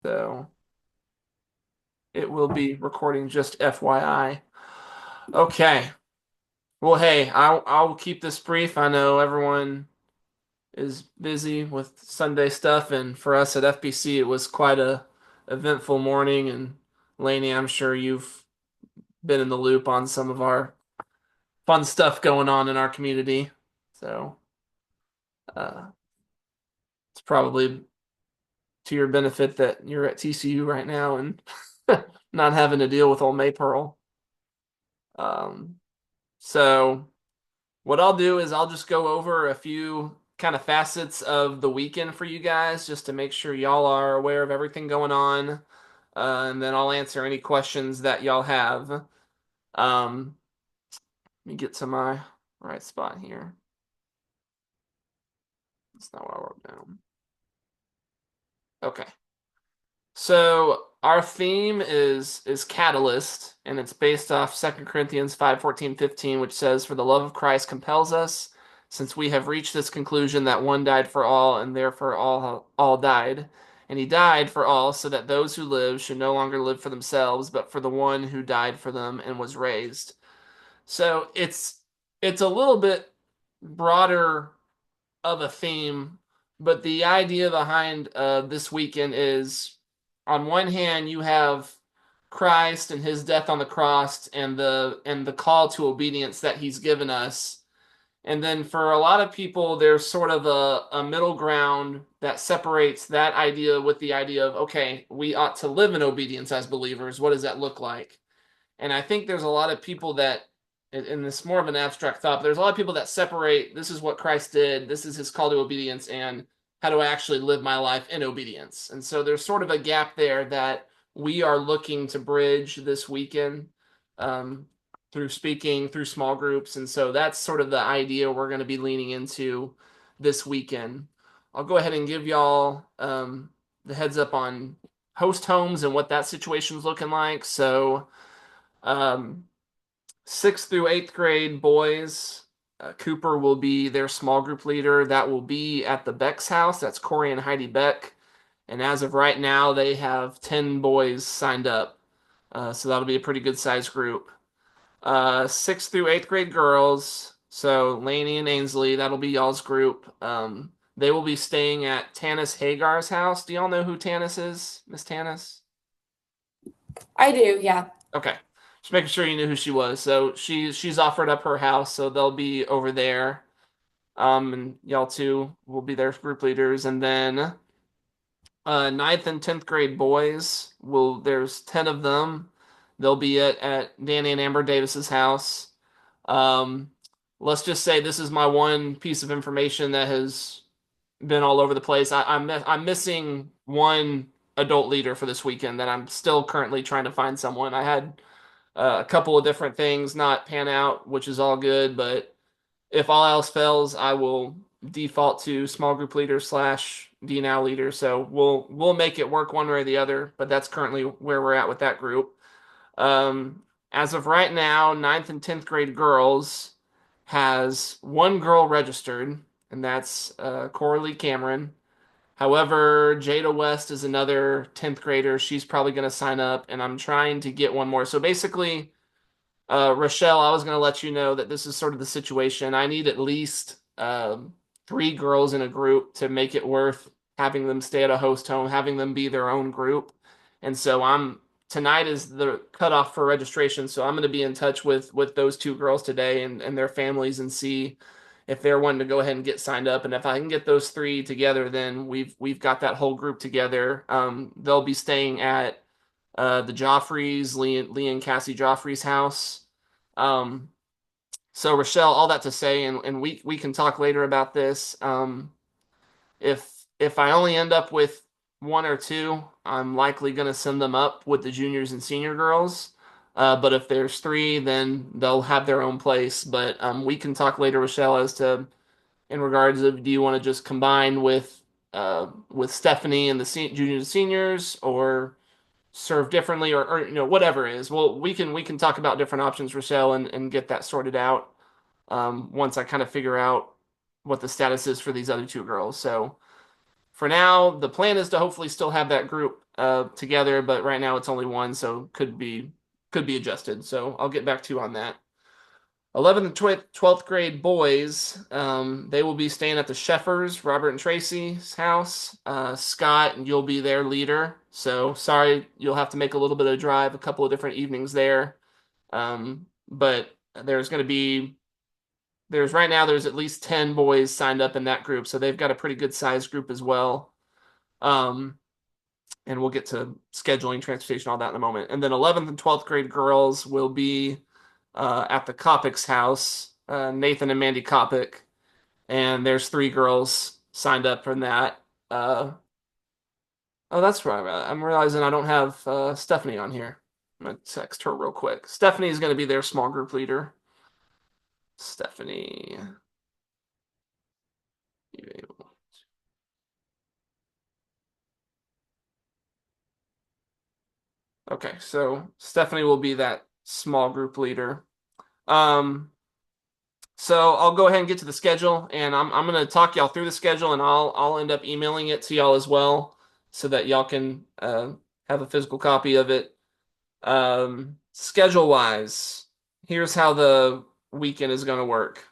So it will be recording, just FYI. Okay. Well, hey, I'll keep this brief. I know everyone is busy with Sunday stuff, and for us at FBC, it was quite a eventful morning. And Lainey, I'm sure you've been in the loop on some of our fun stuff going on in our community. So uh, it's probably to your benefit that you're at TCU right now and not having to deal with old Maypearl. Um, so what I'll do is I'll just go over a few kind of facets of the weekend for you guys just to make sure y'all are aware of everything going on. And then I'll answer any questions that y'all have. Let me get to my right spot here. That's not what I wrote down. Okay. So our theme is catalyst, and it's based off 2 Corinthians 5:14-15, which says, "For the love of Christ compels us, since we have reached this conclusion that one died for all, and therefore all died. And he died for all, so that those who live should no longer live for themselves, but for the one who died for them and was raised." So it's a little bit broader of a theme, but the idea behind this weekend is, on one hand, you have Christ and his death on the cross and the call to obedience that he's given us. And then for a lot of people, there's sort of a middle ground that separates that idea with the idea of, okay, we ought to live in obedience as believers. What does that look like? And I think there's a lot of people that, and it's more of an abstract thought, but there's a lot of people that separate this is what Christ did, this is his call to obedience, and how do I actually live my life in obedience? And so there's sort of a gap there that we are looking to bridge this weekend um, through speaking, through small groups. And so that's sort of the idea we're going to be leaning into this weekend. I'll go ahead and give y'all the heads up on host homes and what that situation's looking like. So, um, sixth through eighth grade boys, Cooper will be their small group leader. That will be at the Beck's house. That's Corey and Heidi Beck. And as of right now, they have 10 boys signed up. So that'll be a pretty good sized group. Sixth through eighth grade girls. So Lainey and Ainsley, that'll be y'all's group. They will be staying at Tanis Hagar's house. Do y'all know who Tanis is, Miss Tanis? I do, yeah. Okay. Just making sure you knew who she was. So she's offered up her house, so they'll be over there. And y'all two will be their group leaders. And then ninth and tenth grade boys will there's 10 of them. They'll be at Danny and Amber Davis's house. Um, let's just say this is my one piece of information that has been all over the place. I'm missing one adult leader for this weekend that I'm still currently trying to find someone. I had a couple of different things not pan out, which is all good. But if all else fails, I will default to small group leader slash DNOW leader. So we'll make it work one way or the other. But that's currently where we're at with that group. As of right now, ninth and tenth grade girls has one girl registered, and that's Coralie Cameron. However, Jada West is another 10th grader. She's probably going to sign up, and I'm trying to get one more. So basically, Rochelle, I was going to let you know that this is sort of the situation. I need at least three girls in a group to make it worth having them stay at a host home, having them be their own group. And so tonight is the cutoff for registration. So I'm going to be in touch with those two girls today and their families and see if they're wanting to go ahead and get signed up. And if I can get those three together, then we've got that whole group together. They'll be staying at the Joffreys, Lee and Cassie Joffrey's house. Um, so Rochelle, all that to say, and we can talk later about this. If I only end up with one or two, I'm likely going to send them up with the juniors and senior girls. But if there's three, then they'll have their own place. But we can talk later, Rochelle, as to in regards of do you want to just combine with Stephanie and the juniors and seniors, or serve differently, or whatever it is. Well, we can talk about different options, Rochelle, and get that sorted out once I kind of figure out what the status is for these other two girls. So for now, the plan is to hopefully still have that group together, but right now it's only one, so could be adjusted. So I'll get back to you on that. 11th and 12th grade boys, they will be staying at the Sheffers, Robert and Tracy's house. Scott, you'll be their leader. So sorry, you'll have to make a little bit of drive, a couple of different evenings there. But there's going to be there's right now there's at least 10 boys signed up in that group, so they've got a pretty good sized group as well. Um, and we'll get to scheduling, transportation, all that in a moment. And then 11th and 12th grade girls will be at the Kopic's house, Nathan and Mandy Kopic, and there's three girls signed up from that. Oh, that's right. I'm realizing I don't have Stephanie on here. I'm gonna text her real quick. Stephanie is going to be their small group leader. Stephanie. Okay, so Stephanie will be that small group leader. Um, so I'll go ahead and get to the schedule, and I'm gonna talk y'all through the schedule, and I'll end up emailing it to y'all as well, so that y'all can have a physical copy of it. Schedule wise, here's how the weekend is gonna work.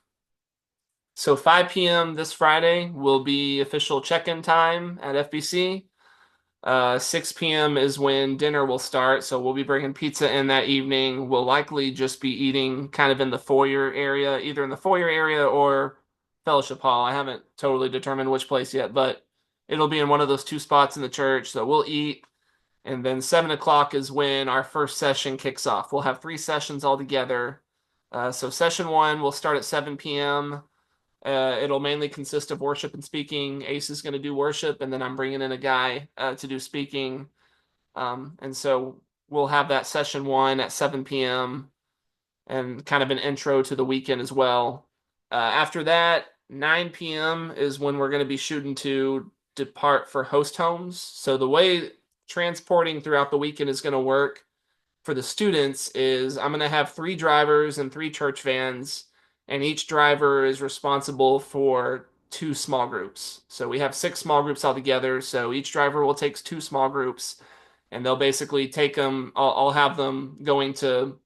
So 5 p.m. this Friday will be official check-in time at FBC. 6 p.m. is when dinner will start, so we'll be bringing pizza in that evening. We'll likely just be eating kind of in the foyer area, either in the foyer area or fellowship hall. I haven't totally determined which place yet, but it'll be in one of those two spots in the church. So we'll eat, and then 7 o'clock is when our first session kicks off. We'll have three sessions all together. So session one will start at 7 p.m. It'll mainly consist of worship and speaking. Ace is going to do worship, and then I'm bringing in a guy to do speaking. And so we'll have that session one at 7 p.m. and kind of an intro to the weekend as well. After that, 9 p.m. is when we're going to be shooting to depart for host homes. So the way transporting throughout the weekend is going to work for the students is I'm going to have three drivers and three church vans, and each driver is responsible for two small groups. So we have six small groups altogether. So each driver will take two small groups, and they'll basically take them. I'll have them going to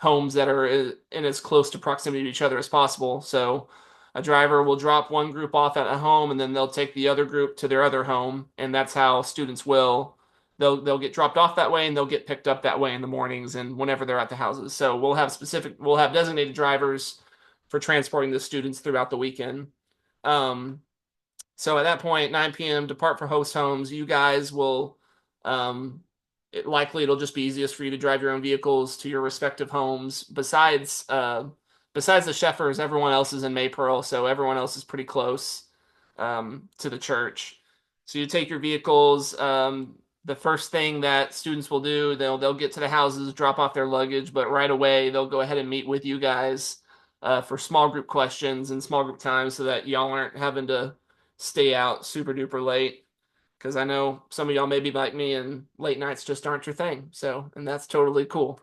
homes that are in as close to proximity to each other as possible. So a driver will drop one group off at a home, and then they'll take the other group to their other home, and that's how students will they'll get dropped off that way, and they'll get picked up that way in the mornings and whenever they're at the houses. So we'll have designated drivers for transporting the students throughout the weekend. Um, so at that point, 9 p.m., depart for host homes. You guys will, likely it'll just be easiest for you to drive your own vehicles to your respective homes. Besides the Sheffers, everyone else is in Maypearl, so everyone else is pretty close to the church. So you take your vehicles. The first thing that students will do, they'll get to the houses, drop off their luggage, but right away they'll go ahead and meet with you guys for small group questions and small group times, so that y'all aren't having to stay out super duper late, because I know some of y'all may be like me and late nights just aren't your thing. So, and that's totally cool.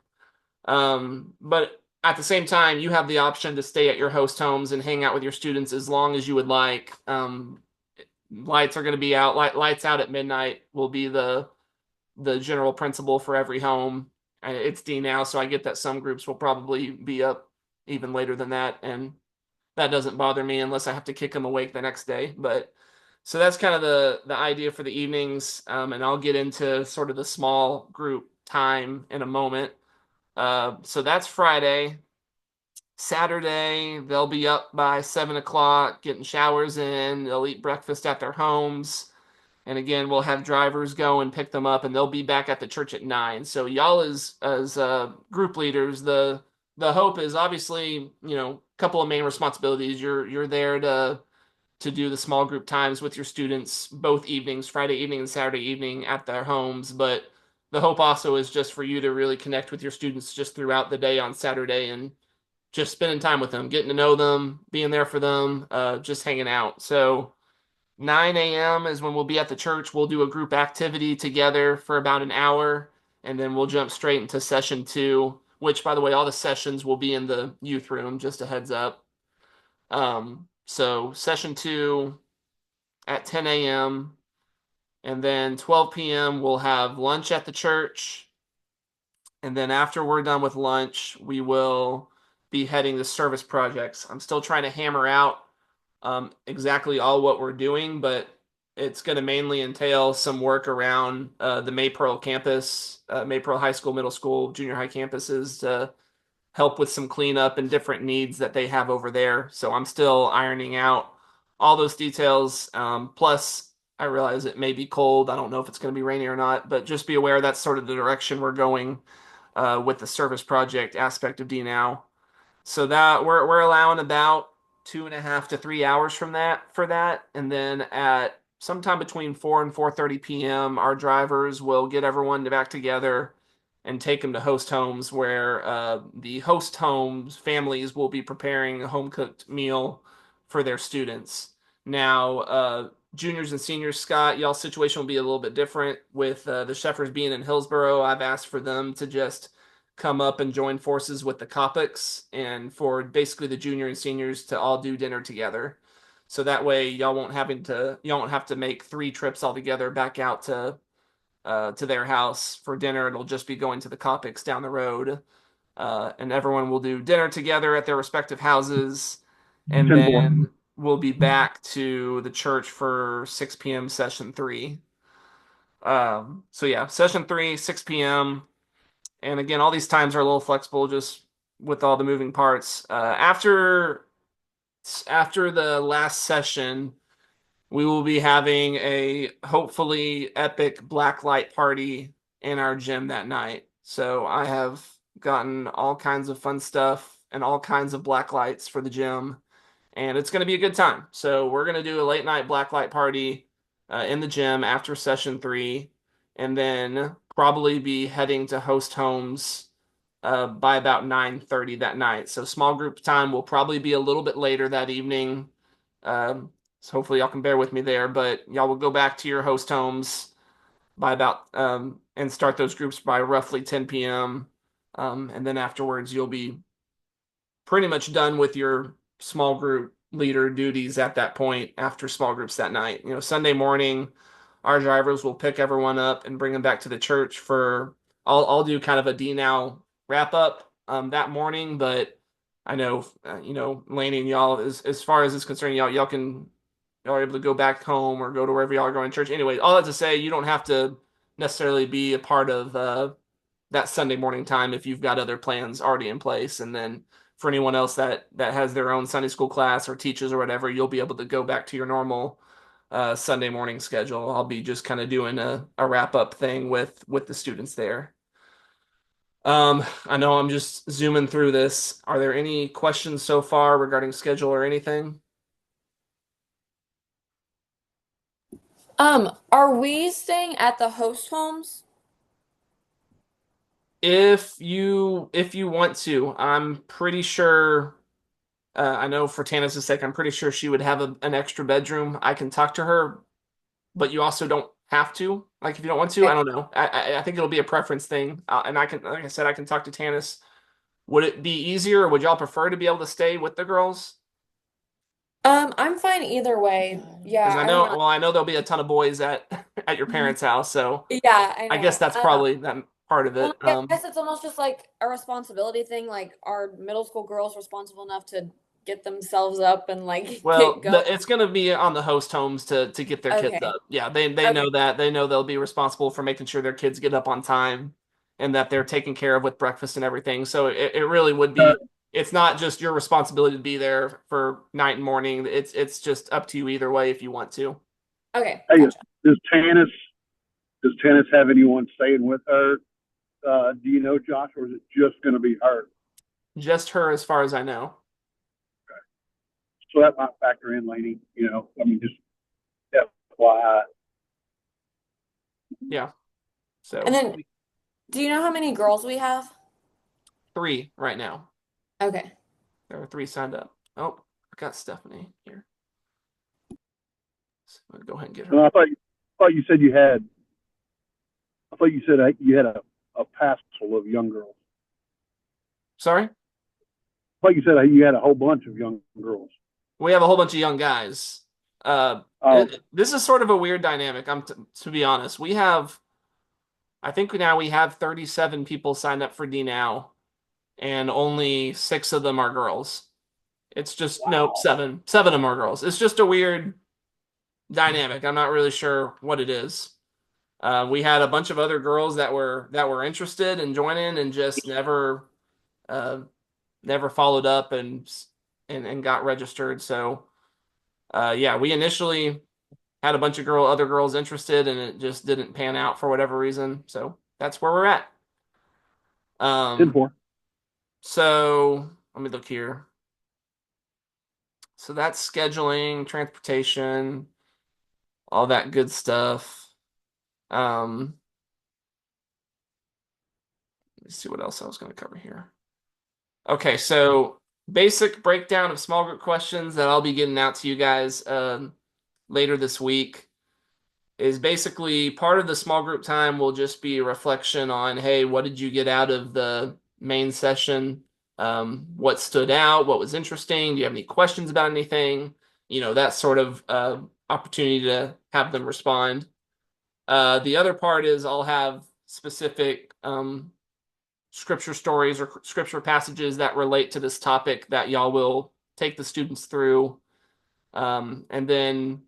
But at the same time, you have the option to stay at your host homes and hang out with your students as long as you would like. Lights are going to be out. Lights out at midnight will be the general principle for every home. It's DNOW, so I get that some groups will probably be up even later than that, and that doesn't bother me unless I have to kick them awake the next day. But so that's kind of the idea for the evenings, and I'll get into sort of the small group time in a moment. So that's Friday. Saturday, they'll be up by 7 o'clock, getting showers in. They'll eat breakfast at their homes. And again, we'll have drivers go and pick them up, and they'll be back at the church at 9. So y'all as group leaders, the hope is obviously, a couple of main responsibilities. You're there to do the small group times with your students both evenings, Friday evening and Saturday evening at their homes. But the hope also is just for you to really connect with your students just throughout the day on Saturday, and just spending time with them, getting to know them, being there for them, just hanging out. So 9 a.m. is when we'll be at the church. We'll do a group activity together for about an hour, and then we'll jump straight into session two, which, by the way, all the sessions will be in the youth room, just a heads up. So session two at 10 a.m., And then 12 p.m. we'll have lunch at the church. And then after we're done with lunch, we will be heading to service projects. I'm still trying to hammer out exactly all what we're doing, but it's going to mainly entail some work around the Maypearl campus, Maypearl High School, middle school, junior high campuses to help with some cleanup and different needs that they have over there. So I'm still ironing out all those details. Plus, I realize it may be cold. I don't know if it's going to be rainy or not, but just be aware that's sort of the direction we're going with the service project aspect of DNOW. So that we're allowing about 2.5 to 3 hours from that for that, and then at sometime between 4 and 4:30 p.m., our drivers will get everyone back together and take them to host homes, where the host homes families will be preparing a home cooked meal for their students. Now, juniors and seniors, Scott, y'all's situation will be a little bit different with the Sheffers being in Hillsboro. I've asked for them to just come up and join forces with the Copics and for basically the junior and seniors to all do dinner together. So that way y'all won't have to make 3 trips all together back out to their house for dinner. It'll just be going to the Copics down the road. And everyone will do dinner together at their respective houses. And 10-4. then we'll be back to the church for 6 p.m. session three. So yeah, session three, 6 p.m. And again, all these times are a little flexible just with all the moving parts. After the last session, we will be having a hopefully epic black light party in our gym that night. So I have gotten all kinds of fun stuff and all kinds of black lights for the gym, and it's going to be a good time. So we're going to do a late night black light party in the gym after session three, and then probably be heading to host homes by about 9:30 that night. So small group time will probably be a little bit later that evening. So hopefully y'all can bear with me there, but y'all will go back to your host homes by about and start those groups by roughly 10 p.m. And then afterwards you'll be pretty much done with your small group leader duties at that point after small groups that night. Sunday morning, our drivers will pick everyone up and bring them back to the church for. I'll do kind of a DNOW wrap up that morning, but I know Laney and y'all, as far as it's concerned, y'all are able to go back home or go to wherever y'all are going to church. Anyway, all that to say, you don't have to necessarily be a part of that Sunday morning time if you've got other plans already in place. And then for anyone else that has their own Sunday school class or teaches or whatever, you'll be able to go back to your normal Sunday morning schedule. I'll be just kind of doing a wrap up thing with the students there. I know I'm just zooming through this. Are there any questions so far regarding schedule or anything? Are we staying at the host homes? If you want to, I'm pretty sure. I know for Tannis' sake, I'm pretty sure she would have an extra bedroom. I can talk to her, but you also don't have to. Like if you don't want to, I Okay. don't know. I think it'll be a preference thing. And I can, like I said, I can talk to Tannis. Would it be easier, or would y'all prefer to be able to stay with the girls? I'm fine either way. Because Yeah, I don't know. I know there'll be a ton of boys at at your parents' house, so Yeah, I I guess know. that's probably that part of Well, it. I guess it's almost just like a responsibility thing. Like, are middle school girls responsible enough to get themselves up and like Well, get going? it's going to be on the host homes to get their kids Okay. up. Yeah, they Okay. know that. They know they'll be responsible for making sure their kids get up on time and that they're taken care of with breakfast and everything. So it really would Uh, be. It's not just your responsibility to be there for night and morning. It's just up to you either way if you want to. Okay. hey, Gotcha. does Tannis does Tannis have anyone staying with her? Do you know, Josh, or is it just going to be her? Just her, as far as I know. So that might factor in, Laney. I mean, just FYI. Yeah. And So then, do you know how many girls we have? 3 right now. Okay. There are 3 signed up. Oh, I got Stephanie here. So I'm gonna go ahead and get No, her. thought you said you had. I thought you said you had a pass full of young girls. Sorry. I thought you said you had a whole bunch of young girls. We have a whole bunch of young guys. Oh, This is sort of a weird dynamic. To be honest. I think now we have 37 people signed up for DNOW, and only 6 of them are girls. It's just no, wow. 7. 7 of them are girls. It's just a weird dynamic. I'm not really sure what it is. We had a bunch of other girls that were interested in joining and just uh, never followed up and got registered. So yeah, we initially had a bunch of other girls interested, and it just didn't pan out for whatever reason. So that's where we're at. Ten Um, four. so let me look here. So that's scheduling, transportation, all that good stuff. Um, let's see what else I was going to cover here. Okay, so basic breakdown of small group questions that I'll be getting out to you guys later this week is basically part of the small group time will just be a reflection on, hey, what did you get out of the main session? What stood out? What was interesting? Do you have any questions about anything? That sort of opportunity to have them respond. The other part is I'll have specific scripture stories or scripture passages that relate to this topic that y'all will take the students through. And then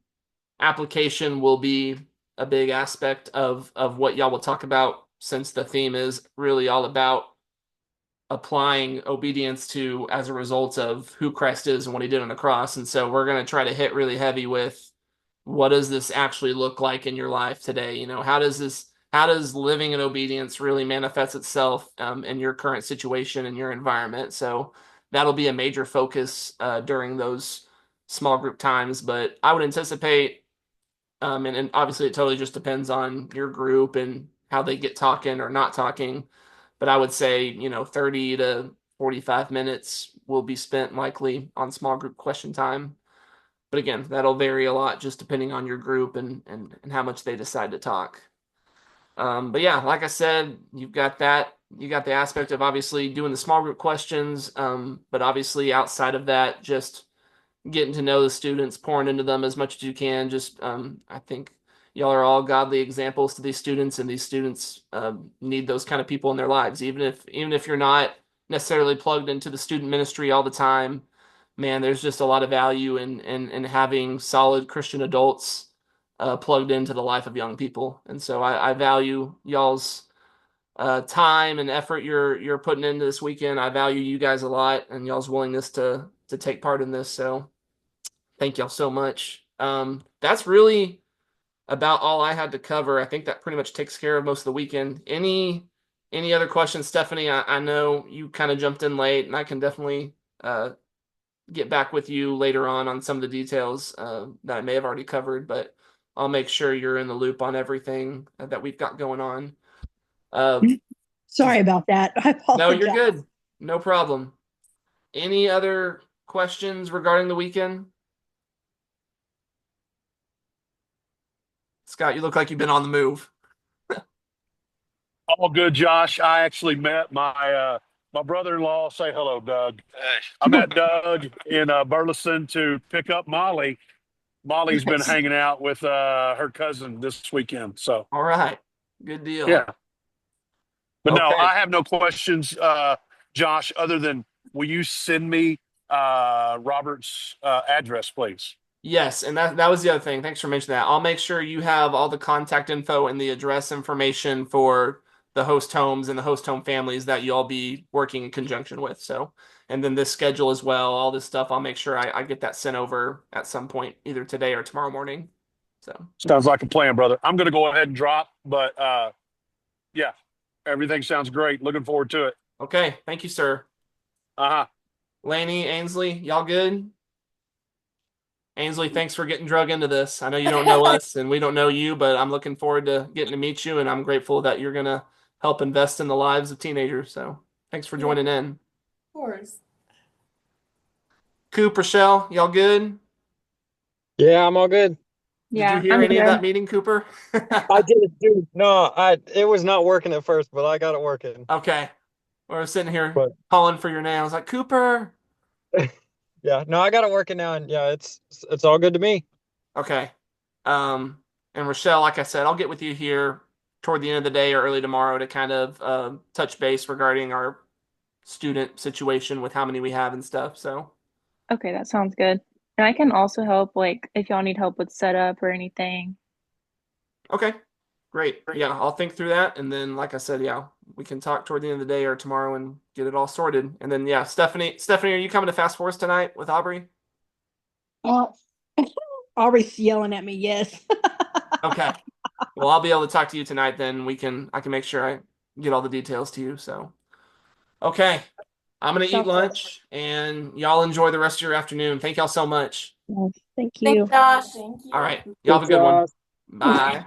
application will be a big aspect of what y'all will talk about, since the theme is really all about applying obedience to as a result of who Christ is and what he did on the cross. And so we're going to try to hit really heavy with what does this actually look like in your life today? How does living in obedience really manifest itself in your current situation and your environment? So that'll be a major focus during those small group times. But I would anticipate, and obviously it totally just depends on your group and how they get talking or not talking. But I would say, 30 to 45 minutes will be spent likely on small group question time. But again, that'll vary a lot just depending on your group and how much they decide to talk. But yeah, like I said, you've got that. You got the aspect of obviously doing the small group questions, but obviously outside of that, just getting to know the students, pouring into them as much as you can. Just I think y'all are all godly examples to these students, and these students need those kind of people in their lives. Even if you're not necessarily plugged into the student ministry all the time, man, there's just a lot of value in having solid Christian adults plugged into the life of young people. And so I value y'all's time and effort you're putting into this weekend. I value you guys a lot and y'all's willingness to take part in this. So thank y'all so much. That's really about all I had to cover. I think that pretty much takes care of most of the weekend. Any other questions, Stephanie? I know you kind of jumped in late, and I can definitely get back with you later on some of the details that I may have already covered, but I'll make sure you're in the loop on everything that we've got going on. Uh, Sorry about that. I no, you're apologize. good. No problem. Any other questions regarding the weekend? Scott, you look like you've been on the move. All good, Josh. I actually met my brother-in-law. Say hello, Doug. I met Doug in Burleson to pick up Molly. Molly's been Nice. hanging out with her cousin this weekend. So All right. Good deal. yeah. But no, Okay. I have no questions, Josh, other than will you send me Robert's address, please? Yes, and that was the other thing. Thanks for mentioning that. I'll make sure you have all the contact info and the address information for the host homes and the host home families that you'll be working in conjunction with. So, and then this schedule as well, all this stuff, I'll make sure I get that sent over at some point, either today or tomorrow morning. So, Sounds like a plan, brother. I'm going to go ahead and drop, but yeah, everything sounds great. Looking forward to it. okay. Thank you, sir. Uh-huh. Laney, Ainsley, y'all good? Ainsley, thanks for getting drug into this. I know you don't know us and we don't know you, but I'm looking forward to getting to meet you, and I'm grateful that you're gonna help invest in the lives of teenagers. So thanks for Yeah, of joining in. course. Coop, Rochelle, y'all good? Yeah, I'm all good. Did you Yeah, hear I'm any of that good. meeting, Cooper? I did, dude. No, it was not working at first, but I got it working. Okay. We're sitting here But calling for your name. I was like, Cooper. yeah, no, I got it working now, and yeah, it's all good to me. Okay. And Rochelle, like I said, I'll get with you here toward the end of the day or early tomorrow to kind of touch base regarding our student situation with how many we have and stuff. So, Okay, that sounds good. And I can also help, like, if y'all need help with setup or anything. okay, great. Yeah, I'll think through that. And then, like I said, yeah, we can talk toward the end of the day or tomorrow and get it all sorted. And then, yeah, Stephanie, are you coming to Fast Force tonight with Aubrey? Uh, Aubrey's yelling at me. Yes. Okay. Well, I'll be able to talk to you tonight. Then I can make sure I get all the details to you. So, okay. I'm gonna eat Sounds good. lunch, and y'all enjoy the rest of your afternoon. Thank y'all so much. Yes, thank Thanks, you. Josh. All right, y'all have a good one. Bye.